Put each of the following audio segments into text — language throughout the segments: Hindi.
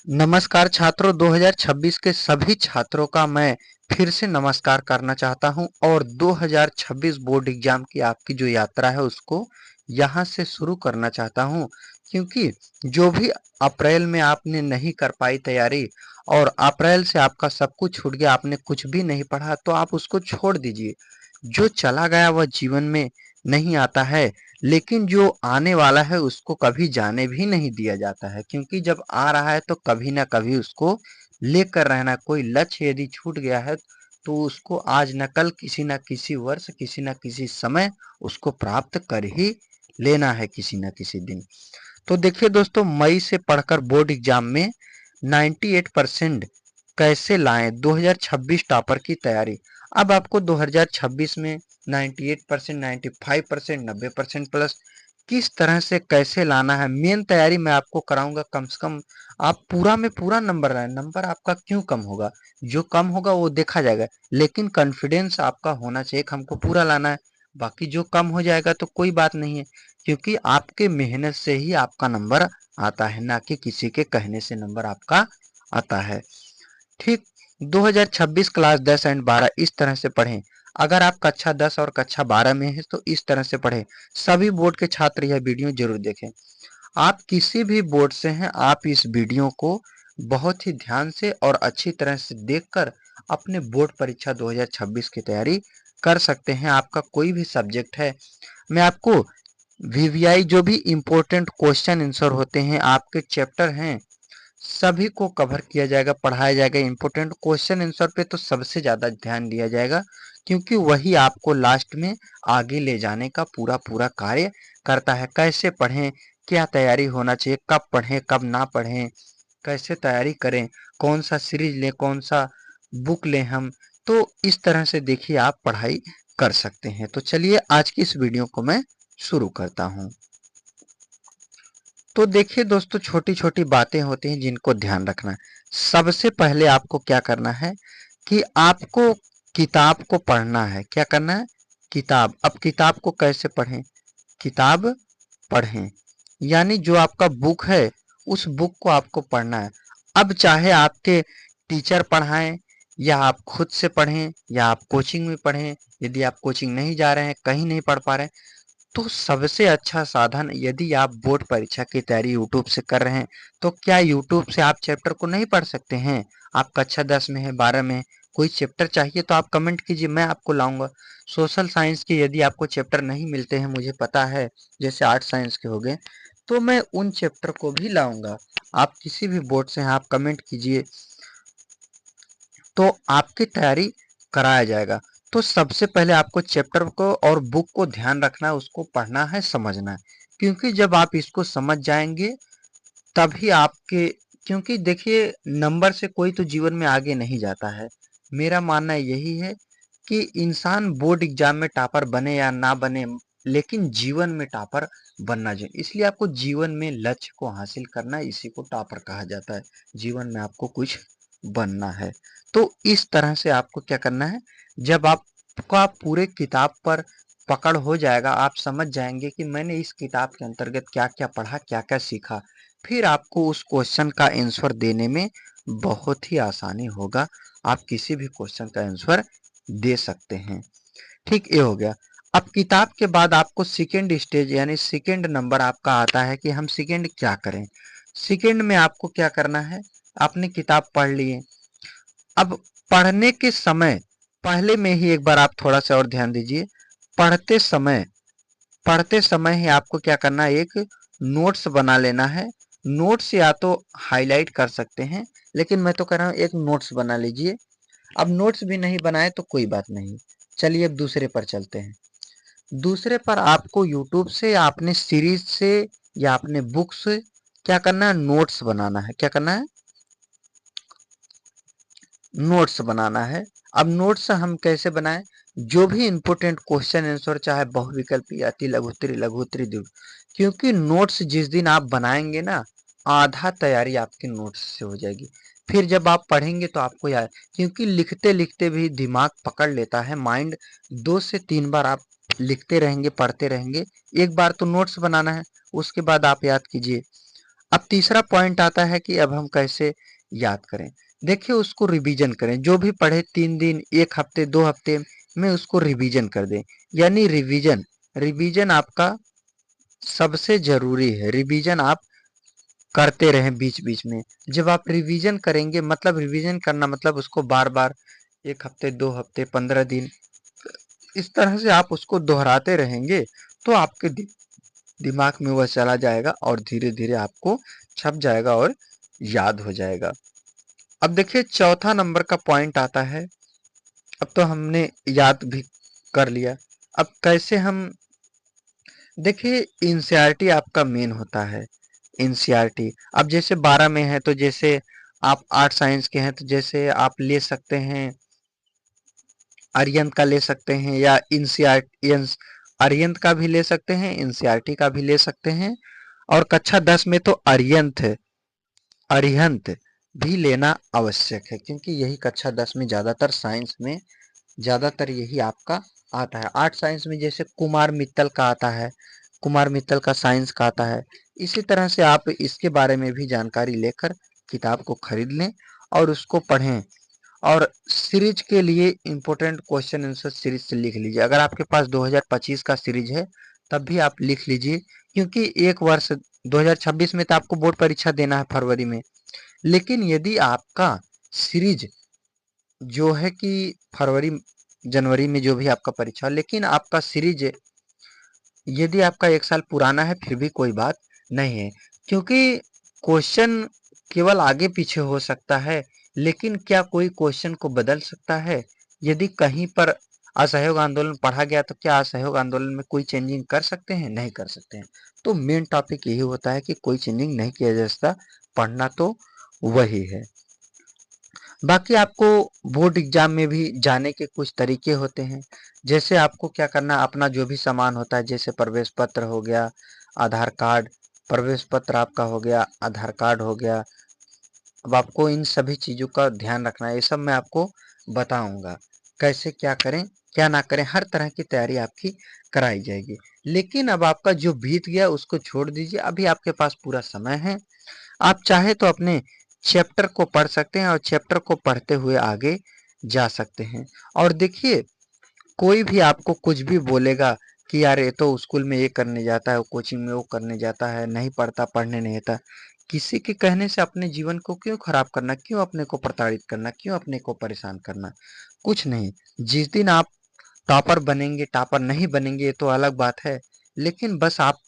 नमस्कार छात्रों, 2026 के सभी छात्रों का मैं फिर से नमस्कार करना चाहता हूं और 2026 बोर्ड एग्जाम की आपकी जो यात्रा है उसको यहां से शुरू करना चाहता हूं, क्योंकि जो भी अप्रैल में आपने नहीं कर पाई तैयारी और अप्रैल से आपका सब कुछ छूट गया, आपने कुछ भी नहीं पढ़ा, तो आप उसको छोड़ दीजिए। जो चला गया वह जीवन में नहीं आता है, लेकिन जो आने वाला है उसको कभी जाने भी नहीं दिया जाता है, क्योंकि जब आ रहा है तो कभी ना कभी उसको लेकर रहना। कोई लक्ष्य यदि छूट गया है तो उसको आज न कल, किसी न किसी वर्ष, किसी न किसी समय उसको प्राप्त कर ही लेना है, किसी न किसी दिन। तो देखिए दोस्तों, मई से पढ़कर बोर्ड एग्जाम में 98% कैसे लाएं 2026 टॉपर की तैयारी। अब आपको 2026 में 98%, 95%, 90% प्लस किस तरह से कैसे लाना है, मेन तैयारी मैं आपको कराऊंगा। कम से कम आप पूरा में पूरा नंबर लाएं। नंबर आपका क्यों कम होगा? जो कम होगा वो देखा जाएगा, लेकिन कॉन्फिडेंस आपका होना चाहिए कि हमको पूरा लाना है। बाकी जो कम हो जाएगा तो कोई बात नहीं है, क्योंकि आपके मेहनत से ही आपका नंबर आता है, ना कि किसी के कहने से नंबर आपका आता है। ठीक। 2026 क्लास 10 एंड 12 इस तरह से पढ़ें। अगर आप कक्षा 10 और कक्षा 12 में हैं तो इस तरह से पढ़ें। सभी बोर्ड के छात्र यह वीडियो जरूर देखें। आप किसी भी बोर्ड से हैं, आप इस वीडियो को बहुत ही ध्यान से और अच्छी तरह से देखकर अपने बोर्ड परीक्षा 2026 की तैयारी कर सकते हैं। आपका कोई भी सब्जेक्ट है, मैं आपको वीवीआई जो भी इम्पोर्टेंट क्वेश्चन आंसर होते हैं, आपके चैप्टर हैं, सभी को कवर किया जाएगा, पढ़ाया जाएगा। इम्पोर्टेंट क्वेश्चन आंसर पे तो सबसे ज़्यादा ध्यान दिया जाएगा, क्योंकि वही आपको लास्ट में आगे ले जाने का पूरा पूरा कार्य करता है। कैसे पढ़ें, क्या तैयारी होना चाहिए, कब पढ़ें कब ना पढ़ें, कैसे तैयारी करें, कौन सा सीरीज लें, कौन सा बुक लें हम, तो इस तरह से देखिए आप पढ़ाई कर सकते हैं। तो चलिए आज की इस वीडियो को मैं शुरू करता हूँ। तो देखिए दोस्तों, छोटी छोटी बातें होती हैं जिनको ध्यान रखना है। सबसे पहले आपको क्या करना है कि आपको किताब को पढ़ना है। क्या करना है? किताब। अब किताब को कैसे पढ़ें? किताब पढ़ें यानी जो आपका बुक है उस बुक को आपको पढ़ना है। अब चाहे आपके टीचर पढ़ाएं या आप खुद से पढ़ें या आप कोचिंग में पढ़ें, यदि आप कोचिंग नहीं जा रहे हैं, कहीं नहीं पढ़ पा रहे हैं, तो सबसे अच्छा साधन, यदि आप बोर्ड परीक्षा की तैयारी यूट्यूब से कर रहे हैं तो क्या यूट्यूब से आप चैप्टर को नहीं पढ़ सकते हैं? आप कक्षा 10 में है, 12 में है, कोई चैप्टर चाहिए तो आप कमेंट कीजिए, मैं आपको लाऊंगा। सोशल साइंस के यदि आपको चैप्टर नहीं मिलते हैं, मुझे पता है, जैसे आर्ट साइंस के हो गए, तो मैं उन चैप्टर को भी लाऊंगा। आप किसी भी बोर्ड से हैं, आप कमेंट कीजिए तो आपकी तैयारी कराया जाएगा। तो सबसे पहले आपको चैप्टर को और बुक को ध्यान रखना है, उसको पढ़ना है, समझना है, क्योंकि जब आप इसको समझ जाएंगे तभी आपके, क्योंकि देखिए नंबर से कोई तो जीवन में आगे नहीं जाता है। मेरा मानना यही है कि इंसान बोर्ड एग्जाम में टॉपर बने या ना बने, लेकिन जीवन में टॉपर बनना चाहिए। इसलिए आपको जीवन में लक्ष्य को हासिल करना है, इसी को टॉपर कहा जाता है। जीवन में आपको कुछ बनना है। तो इस तरह से आपको क्या करना है, जब आपका पूरे किताब पर पकड़ हो जाएगा, आप समझ जाएंगे कि मैंने इस किताब के अंतर्गत क्या क्या पढ़ा, क्या क्या सीखा, फिर आपको उस क्वेश्चन का आंसर देने में बहुत ही आसानी होगा। आप किसी भी क्वेश्चन का आंसर दे सकते हैं। ठीक, ये हो गया। अब किताब के बाद आपको सेकेंड स्टेज यानी सेकेंड नंबर आपका आता है कि हम सेकेंड क्या करें। सेकेंड में आपको क्या करना है, आपने किताब पढ़ लिए, अब पढ़ने के समय पहले में ही एक बार आप थोड़ा सा और ध्यान दीजिए। पढ़ते समय पढ़ते समय ही आपको क्या करना है, एक नोट्स बना लेना है। नोट्स या तो हाईलाइट कर सकते हैं, लेकिन मैं तो कह रहा हूँ एक नोट्स बना लीजिए। अब नोट्स भी नहीं बनाए तो कोई बात नहीं, चलिए अब दूसरे पर चलते हैं। दूसरे पर आपको यूट्यूब से या अपने सीरीज से या अपने बुक से क्या करना है, नोट्स बनाना है। क्या करना है? नोट्स बनाना है। अब नोट्स हम कैसे बनाएं? जो भी इंपोर्टेंट क्वेश्चन आंसर, चाहे बहुविकल्पी, अति लघुत्तरी, लघुत्तरी, दीर्घ, क्योंकि नोट्स जिस दिन आप बनाएंगे ना, आधा तैयारी आपकी नोट्स से हो जाएगी। फिर जब आप पढ़ेंगे तो आपको याद, क्योंकि लिखते लिखते भी दिमाग पकड़ लेता है, माइंड 2 से 3 बार आप लिखते रहेंगे, पढ़ते रहेंगे। एक बार तो नोट्स बनाना है, उसके बाद आप याद कीजिए। अब तीसरा पॉइंट आता है कि अब हम कैसे याद करें। देखिए, उसको रिवीजन करें, जो भी पढ़े 3 दिन, 1 हफ्ते, 2 हफ्ते में उसको रिवीजन कर दें। यानी रिवीजन, रिवीजन आपका सबसे जरूरी है। रिवीजन आप करते रहें बीच बीच में। जब आप रिवीजन करेंगे, मतलब रिवीजन करना मतलब उसको बार बार 1 हफ्ते, 2 हफ्ते, 15 दिन, इस तरह से आप उसको दोहराते रहेंगे तो आपके दिमाग में वह चला जाएगा और धीरे धीरे आपको छप जाएगा और याद हो जाएगा। अब देखिए, चौथा नंबर का पॉइंट आता है। अब तो हमने याद भी कर लिया, अब कैसे हम, देखिए एनसीईआरटी आपका मेन होता है। एनसीईआरटी अब जैसे 12 में है, तो जैसे आप आर्ट साइंस के हैं तो जैसे आप ले सकते हैं अरिहंत का ले सकते हैं, या एनसीईआरटी अरिहंत का भी ले सकते हैं, एनसीईआरटी का भी ले सकते हैं। और कक्षा 10 में तो अरिहंत अरिहंत भी लेना आवश्यक है, क्योंकि यही कक्षा 10 में ज़्यादातर साइंस में ज़्यादातर यही आपका आता है। आर्ट साइंस में जैसे कुमार मित्तल का आता है, कुमार मित्तल का साइंस का आता है। इसी तरह से आप इसके बारे में भी जानकारी लेकर किताब को खरीद लें और उसको पढ़ें। और सीरीज के लिए इम्पोर्टेंट क्वेश्चन आंसर सीरीज से लिख लीजिए। अगर आपके पास 2025 का सीरीज है तब भी आप लिख लीजिए, क्योंकि एक वर्ष 2026 में तो आपको बोर्ड परीक्षा देना है फरवरी में। लेकिन यदि आपका सीरीज जो है कि फरवरी जनवरी में जो भी आपका परीक्षा, लेकिन आपका सीरीज यदि आपका 1 साल पुराना है फिर भी कोई बात नहीं है, क्योंकि क्वेश्चन केवल आगे पीछे हो सकता है, लेकिन क्या कोई क्वेश्चन को बदल सकता है? यदि कहीं पर असहयोग आंदोलन पढ़ा गया तो क्या असहयोग आंदोलन में कोई चेंजिंग कर सकते हैं? नहीं कर सकते हैं। तो मेन टॉपिक यही होता है कि कोई चेंजिंग नहीं किया जा सकता, पढ़ना तो वही है। बाकी आपको बोर्ड एग्जाम में भी जाने के कुछ तरीके होते हैं। जैसे आपको क्या करना, अपना जो भी सामान होता है, जैसे प्रवेश पत्र हो गया, आधार कार्ड, प्रवेश पत्र आपका हो गया, आधार कार्ड हो गया। अब आपको इन सभी चीज़ों का ध्यान रखना है। ये सब मैं आपको बताऊंगा कैसे क्या करें क्या ना करें, हर तरह की तैयारी आपकी कराई जाएगी। लेकिन अब आपका जो बीत गया उसको छोड़ दीजिए, अभी आपके पास पूरा समय है। आप चाहे तो अपने चैप्टर को पढ़ सकते हैं और चैप्टर को पढ़ते हुए आगे जा सकते हैं। और देखिए, कोई भी आपको कुछ भी बोलेगा कि यार ये तो स्कूल में ये करने जाता है, कोचिंग में वो करने जाता है, नहीं पढ़ता, पढ़ने नहीं आता, किसी के कहने से अपने जीवन को क्यों खराब करना, क्यों अपने को प्रताड़ित करना, क्यों अपने को परेशान करना? कुछ नहीं। जिस दिन आप टॉपर बनेंगे, टॉपर नहीं बनेंगे ये तो अलग बात है, लेकिन बस आप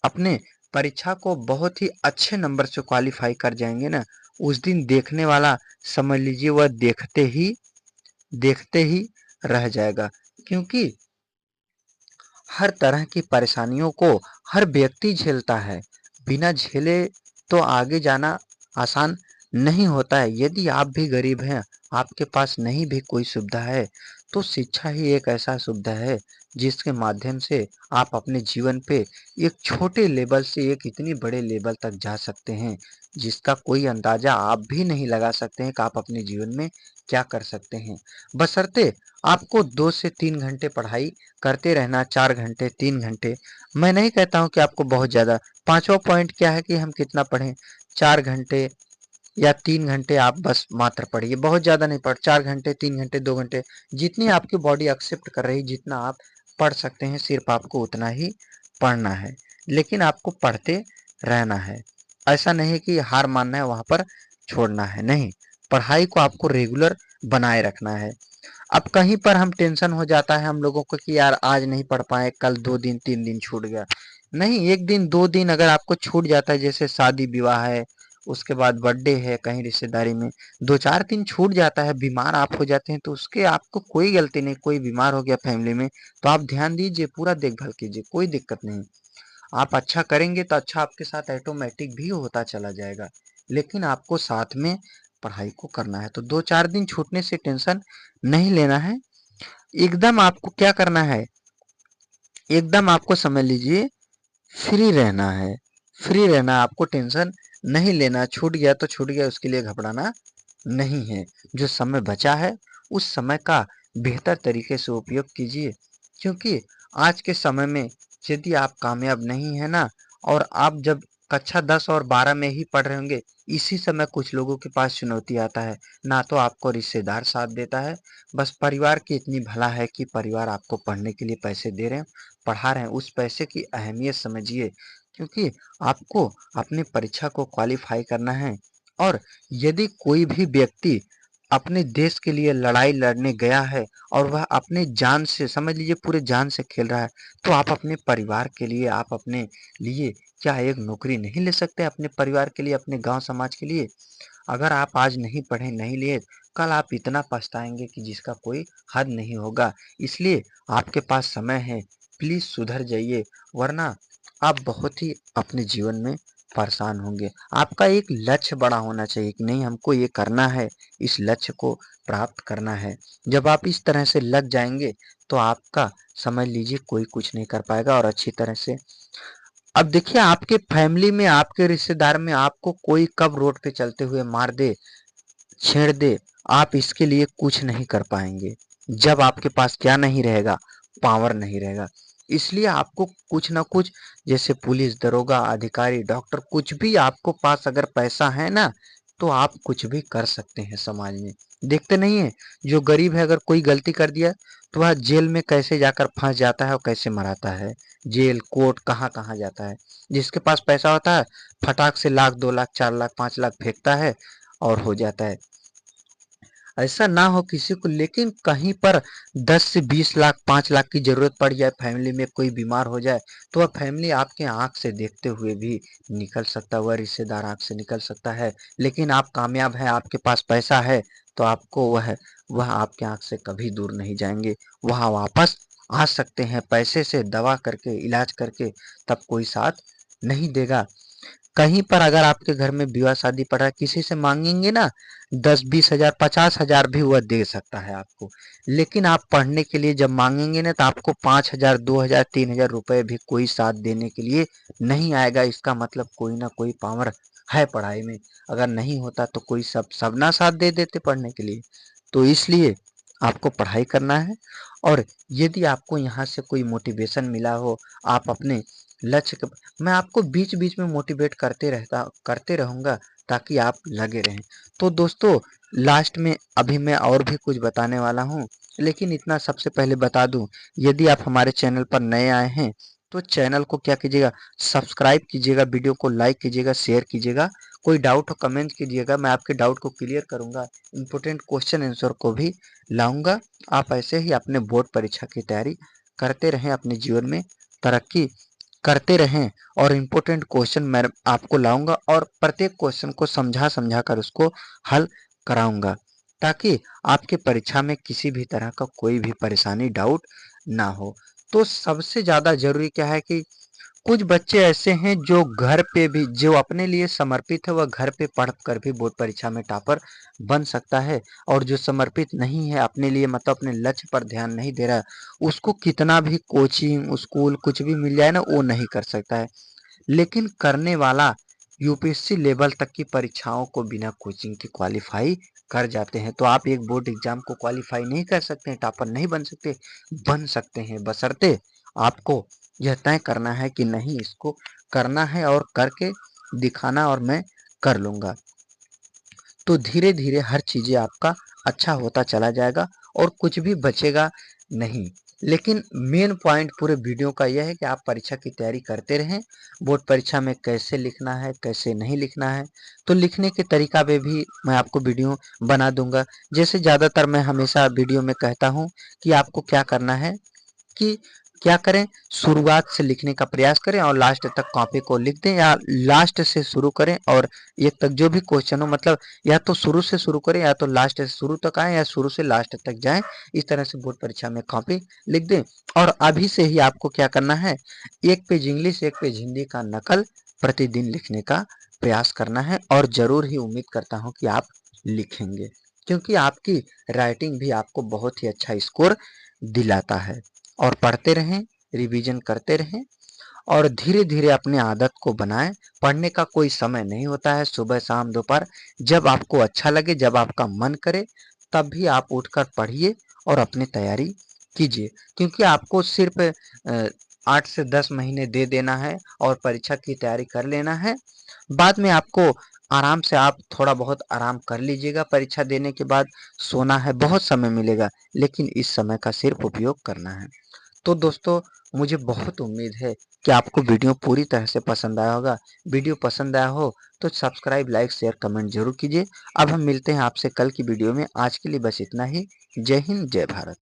अपने परीक्षा को बहुत ही अच्छे नंबर से क्वालिफाई कर जाएंगे ना, उस दिन देखने वाला समझ लीजिए वह देखते ही रह जाएगा। क्योंकि हर तरह की परेशानियों को हर व्यक्ति झेलता है, बिना झेले तो आगे जाना आसान नहीं होता है। यदि आप भी गरीब हैं, आपके पास नहीं भी कोई सुविधा है, तो शिक्षा ही एक ऐसा सुविधा है जिसके माध्यम से आप अपने जीवन पे एक छोटे लेवल से एक इतनी बड़े लेवल तक जा सकते हैं, जिसका कोई अंदाजा आप भी नहीं लगा सकते हैं कि आप अपने जीवन में क्या कर सकते हैं। बशर्ते आपको 2 से 3 घंटे पढ़ाई करते रहना, 4 घंटे, 3 घंटे। मैं नहीं कहता हूँ कि आपको बहुत ज़्यादा। पांचवा पॉइंट क्या है कि हम कितना पढ़ें? 4 घंटे या 3 घंटे आप बस मात्र पढ़िए, बहुत ज़्यादा नहीं पढ़, 4 घंटे, 3 घंटे, 2 घंटे, जितनी आपकी बॉडी एक्सेप्ट कर रही, जितना आप पढ़ सकते हैं, सिर्फ आपको उतना ही पढ़ना है। लेकिन आपको पढ़ते रहना है, ऐसा नहीं कि हार मानना है, वहाँ पर छोड़ना है, नहीं। पढ़ाई को आपको रेगुलर बनाए रखना है। अब कहीं पर हम टेंशन हो जाता है हम लोगों को कि यार आज नहीं पढ़ पाए, कल 2 दिन 3 दिन छूट गया। नहीं, 1 दिन 2 दिन अगर आपको छूट जाता है, जैसे शादी विवाह है, उसके बाद बर्थडे है कहीं रिश्तेदारी में, 2 4 दिन छूट जाता है, बीमार आप हो जाते हैं, तो उसके आपको कोई गलती नहीं। कोई बीमार हो गया फैमिली में तो आप ध्यान दीजिए, पूरा देखभाल कीजिए, कोई दिक्कत नहीं। आप अच्छा करेंगे तो अच्छा आपके साथ ऑटोमेटिक भी होता चला जाएगा। लेकिन आपको साथ में पढ़ाई को करना है, तो 2 4 दिन छूटने से टेंशन नहीं लेना है। एकदम आपको क्या करना है, एकदम आपको समझ लीजिए फ्री रहना है। फ्री रहना, आपको टेंशन नहीं लेना। छूट गया तो छूट गया, उसके लिए घबराना नहीं है। जो समय बचा है उस समय का बेहतर तरीके से उपयोग कीजिए, क्योंकि आज के समय में यदि आप कामयाब नहीं है ना, और आप जब कक्षा 10 और 12 में ही पढ़ रहे होंगे, इसी समय कुछ लोगों के पास चुनौती आता है। ना तो आपको रिश्तेदार साथ देता है, बस परिवार की इतनी भला है कि परिवार आपको पढ़ने के लिए पैसे दे रहे हैं, पढ़ा रहे हैं। उस पैसे की अहमियत समझिए, क्योंकि आपको अपनी परीक्षा को क्वालीफाई करना है। और यदि कोई भी व्यक्ति अपने देश के लिए लड़ाई लड़ने गया है और वह अपने जान से, समझ लीजिए पूरे जान से खेल रहा है, तो आप अपने परिवार के लिए, आप अपने लिए क्या एक नौकरी नहीं ले सकते? अपने परिवार के लिए, अपने गांव समाज के लिए? अगर आप आज नहीं पढ़े, नहीं लिए, कल आप इतना पछताएंगे कि जिसका कोई हद नहीं होगा। इसलिए आपके पास समय है, प्लीज सुधर जाइए, वरना आप बहुत ही अपने जीवन में परेशान होंगे। आपका एक लक्ष्य बड़ा होना चाहिए कि नहीं, हमको ये करना है, इस लक्ष्य को प्राप्त करना है। जब आप इस तरह से लग जाएंगे तो आपका, समझ लीजिए, कोई कुछ नहीं कर पाएगा। और अच्छी तरह से अब देखिए, आपके फैमिली में, आपके रिश्तेदार में आपको कोई कब रोड पे चलते हुए मार दे, छेड़ दे, आप इसके लिए कुछ नहीं कर पाएंगे। जब आपके पास क्या नहीं रहेगा, पावर नहीं रहेगा। इसलिए आपको कुछ ना कुछ, जैसे पुलिस, दरोगा, अधिकारी, डॉक्टर, कुछ भी आपको पास अगर पैसा है ना, तो आप कुछ भी कर सकते हैं समाज में। देखते नहीं है, जो गरीब है अगर कोई गलती कर दिया तो वह जेल में कैसे जाकर फंस जाता है और कैसे मराता है। जेल, कोर्ट, कहाँ कहाँ जाता है। जिसके पास पैसा होता है, फटाक से लाख, 2 लाख, 4 लाख, 5 लाख फेंकता है और हो जाता है। ऐसा ना हो किसी को, लेकिन कहीं पर 10 से 20 लाख, 5 लाख की जरूरत पड़ जाए, फैमिली में कोई बीमार हो जाए, तो वह फैमिली आपके आंख से देखते हुए भी निकल सकता है, वह रिश्तेदार आंख से निकल सकता है। लेकिन आप कामयाब हैं, आपके पास पैसा है, तो आपको वह आपके आंख से कभी दूर नहीं जाएंगे। वह वापस आ सकते हैं, पैसे से दवा करके, इलाज करके, तब कोई साथ नहीं देगा। कहीं पर अगर आपके घर में विवाह शादी पड़ा है, किसी से मांगेंगे ना, 10-20 हजार, 50 हजार भी वह दे सकता है आपको। लेकिन आप पढ़ने के लिए जब मांगेंगे ना, तो आपको 5 हजार, 2 हजार, 3 हजार रुपए भी कोई साथ देने के लिए नहीं आएगा। इसका मतलब कोई ना कोई पावर है पढ़ाई में। अगर नहीं होता तो कोई सब ना साथ दे देते पढ़ने के लिए। तो इसलिए आपको पढ़ाई करना है। और यदि आपको यहाँ से कोई मोटिवेशन मिला हो, आप अपने लक्ष्य के, मैं आपको बीच बीच में मोटिवेट करते रहूंगा, ताकि आप लगे रहें। तो दोस्तों, लास्ट में अभी मैं और भी कुछ बताने वाला हूँ, लेकिन इतना सबसे पहले बता दूं, यदि आप हमारे चैनल पर नए आए हैं तो चैनल को क्या कीजिएगा, सब्सक्राइब कीजिएगा, वीडियो को लाइक कीजिएगा, शेयर कीजिएगा। कोई डाउट हो कमेंट कीजिएगा, मैं आपके डाउट को क्लियर करूंगा। इंपोर्टेंट क्वेश्चन आंसर को भी लाऊंगा। आप ऐसे ही अपने बोर्ड परीक्षा की तैयारी करते रहें, अपने जीवन में तरक्की करते रहें। और इम्पोर्टेंट क्वेश्चन मैं आपको लाऊंगा और प्रत्येक क्वेश्चन को समझा समझा कर उसको हल कराऊंगा, ताकि आपके परीक्षा में किसी भी तरह का कोई भी परेशानी, डाउट ना हो। तो सबसे ज़्यादा ज़रूरी क्या है कि कुछ बच्चे ऐसे हैं जो घर पे भी, जो अपने लिए समर्पित है, वह घर पे पढ़ कर भी बोर्ड परीक्षा में टॉपर बन सकता है। और जो समर्पित नहीं है अपने लिए, मतलब अपने लक्ष्य पर ध्यान नहीं दे रहा है, उसको कितना भी कोचिंग, स्कूल कुछ भी मिल जाए ना, वो नहीं कर सकता है। लेकिन करने वाला यूपीएससी लेवल तक की परीक्षाओं को बिना कोचिंग के क्वालिफाई कर जाते हैं। तो आप एक बोर्ड एग्जाम को क्वालिफाई नहीं कर सकते हैं, टॉपर नहीं बन सकते? बन सकते हैं, बशर्ते आपको यह तय करना है कि नहीं, इसको करना है और करके दिखाना, और मैं कर लूंगा। तो धीरे धीरे हर चीज़ें आपका अच्छा होता चला जाएगा और कुछ भी बचेगा नहीं। लेकिन मेन पॉइंट पूरे वीडियो का यह है कि आप परीक्षा की तैयारी करते रहें। बोर्ड परीक्षा में कैसे लिखना है, कैसे नहीं लिखना है, तो लिखने के तरीका पे भी मैं आपको वीडियो बना दूंगा। जैसे ज़्यादातर मैं हमेशा वीडियो में कहता हूँ कि आपको क्या करना है, कि क्या करें, शुरुआत से लिखने का प्रयास करें और लास्ट तक कॉपी को लिख दें, या लास्ट से शुरू करें और एक तक जो भी क्वेश्चन हो, मतलब या तो शुरू से शुरू करें, या तो लास्ट से शुरू तक आए, या शुरू से लास्ट तक जाएं। इस तरह से बोर्ड परीक्षा में कॉपी लिख दें। और अभी से ही आपको क्या करना है, 1 पेज इंग्लिश, 1 पेज हिंदी का नकल प्रतिदिन लिखने का प्रयास करना है। और जरूर ही उम्मीद करता हूँ कि आप लिखेंगे, क्योंकि आपकी राइटिंग भी आपको बहुत ही अच्छा स्कोर दिलाता है। और पढ़ते रहें, रिवीजन करते रहें, और धीरे धीरे अपने आदत को बनाएं। पढ़ने का कोई समय नहीं होता है, सुबह शाम दोपहर, जब आपको अच्छा लगे, जब आपका मन करे, तब भी आप उठकर पढ़िए और अपनी तैयारी कीजिए। क्योंकि आपको सिर्फ 8 से 10 महीने दे देना है और परीक्षा की तैयारी कर लेना है। बाद में आपको आराम से आप थोड़ा बहुत आराम कर लीजिएगा। परीक्षा देने के बाद सोना है, बहुत समय मिलेगा, लेकिन इस समय का सिर्फ उपयोग करना है। तो दोस्तों, मुझे बहुत उम्मीद है कि आपको वीडियो पूरी तरह से पसंद आया होगा। वीडियो पसंद आया हो तो सब्सक्राइब, लाइक, शेयर, कमेंट जरूर कीजिए। अब हम मिलते हैं आपसे कल की वीडियो में। आज के लिए बस इतना ही। जय हिंद, जय भारत।